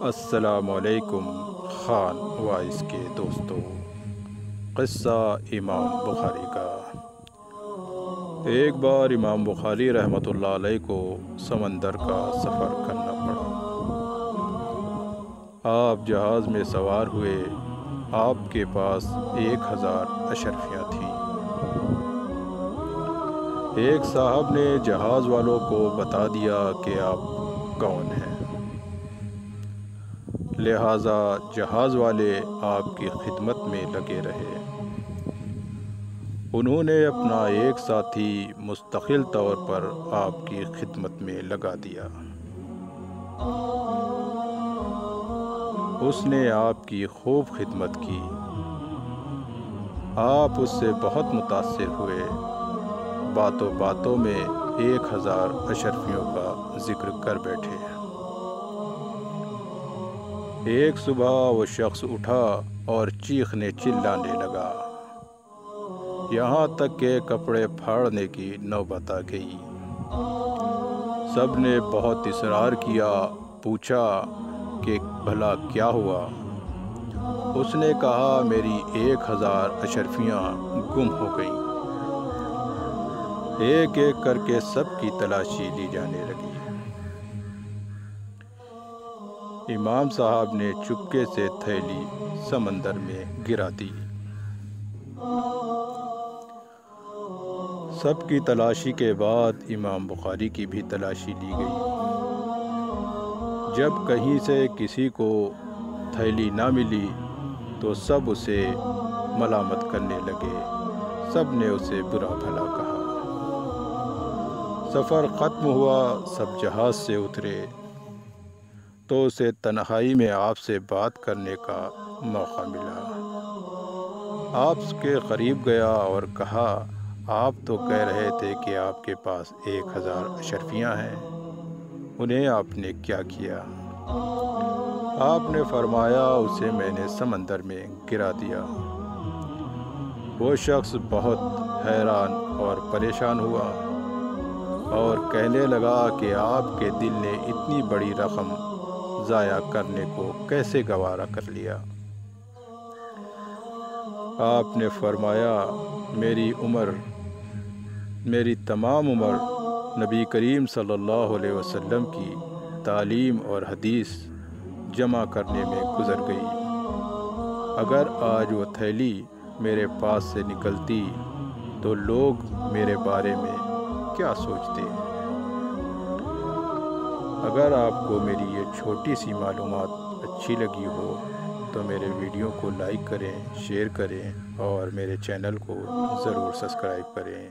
السلام علیکم خان وائس کے دوستوں، قصہ امام بخاری کا۔ ایک بار امام بخاری رحمۃ اللہ علیہ کو سمندر کا سفر کرنا پڑا۔ آپ جہاز میں سوار ہوئے۔ آپ کے پاس 1000 اشرفیاں تھیں۔ ایک صاحب نے جہاز والوں کو بتا دیا کہ آپ کون ہیں، لہٰذا جہاز والے آپ کی خدمت میں لگے رہے۔ انہوں نے اپنا ایک ساتھی مستقل طور پر آپ کی خدمت میں لگا دیا۔ اس نے آپ کی خوب خدمت کی۔ آپ اس سے بہت متاثر ہوئے۔ باتوں باتوں میں 1000 اشرفیوں کا ذکر کر بیٹھے۔ ایک صبح وہ شخص اٹھا اور چیخنے چلانے لگا، یہاں تک کہ کپڑے پھاڑنے کی نوبت آ گئی۔ سب نے بہت اصرار کیا، پوچھا کہ بھلا کیا ہوا؟ اس نے کہا میری 1000 اشرفیاں گم ہو گئیں۔ ایک ایک کر کے سب کی تلاشی لی جانے لگی۔ امام صاحب نے چپکے سے تھیلی سمندر میں گرا دی۔ سب کی تلاشی کے بعد امام بخاری کی بھی تلاشی لی گئی۔ جب کہیں سے کسی کو تھیلی نہ ملی تو سب اسے ملامت کرنے لگے۔ سب نے اسے برا بھلا کہا۔ سفر ختم ہوا، سب جہاز سے اترے تو اسے تنہائی میں آپ سے بات کرنے کا موقع ملا۔ آپ کے قریب گیا اور کہا، آپ تو کہہ رہے تھے کہ آپ کے پاس 1000 اشرفیاں ہیں، انہیں آپ نے کیا کیا؟ آپ نے فرمایا اسے میں نے سمندر میں گرا دیا۔ وہ شخص بہت حیران اور پریشان ہوا اور کہنے لگا کہ آپ کے دل نے اتنی بڑی رقم ضائع کرنے کو کیسے گوارا کر لیا؟ آپ نے فرمایا میری تمام عمر نبی کریم صلی اللہ علیہ وسلم کی تعلیم اور حدیث جمع کرنے میں گزر گئی۔ اگر آج وہ تھیلی میرے پاس سے نکلتی تو لوگ میرے بارے میں کیا سوچتے؟ اگر آپ کو میری یہ چھوٹی سی معلومات اچھی لگی ہو تو میرے ویڈیو کو لائک کریں، شیئر کریں اور میرے چینل کو ضرور سبسکرائب کریں۔